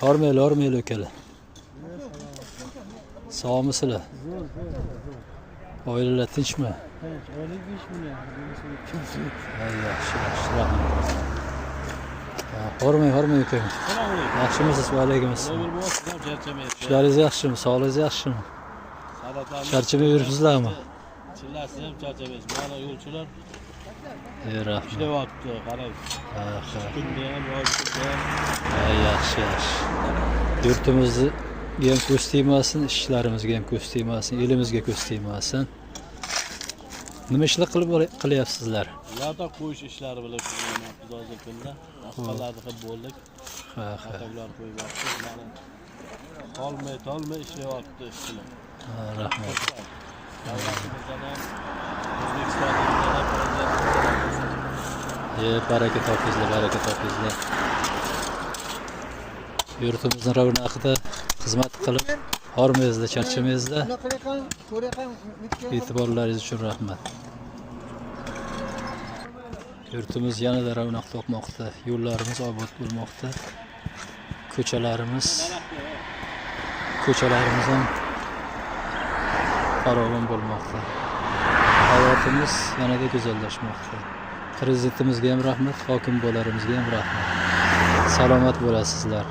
Hormayli akalar. Sog'misizlar? Oilalar tinchmi? Oylik 5 million. Yaxshi, rahmat. Hormay aka. Yaxshimisiz? Va alaykum assalom. Ishlaringiz yaxshimi? Sog'ligingiz yaxshimi? Charchamay yuribsizlarmi? Chillasiz ham charchamaysiz. Mana yo'lchilar Rahmat. ishlayapti, qarang. Kunda ham, yozda ham. Yaxshi. Yurtimizni ham ko'z tegmasin, ishlarimizga ham ko'z tegmasin, elimizga ko'z tegmasin. Nima ishlar qilyapsizlar? Yo'da qo'yish ishlari bilan shug'ullanamiz hozir kunda. Boshqalarni qilib bo'ldik. Qataglar qo'yyapmiz. Mana tolmay ishlayapti ishchilar. Rahmat. Baraka topingizlar. Yurtimizni ravnaqida xizmat qilib, hormaysizlar, charchamaysizlar. E'tiborlaringiz uchun rahmat. Yurtimiz yanada ravnaq topmoqda, yo'llarimiz obod bo'lmoqda. Ko'chalarimiz ham farovon bo'lmoqda. Hayotimiz yanada go'zallashmoqda. Prezidentimizga ham rahmat, hokim bo'larimizga ham rahmat. Salomat bo'lasizlar.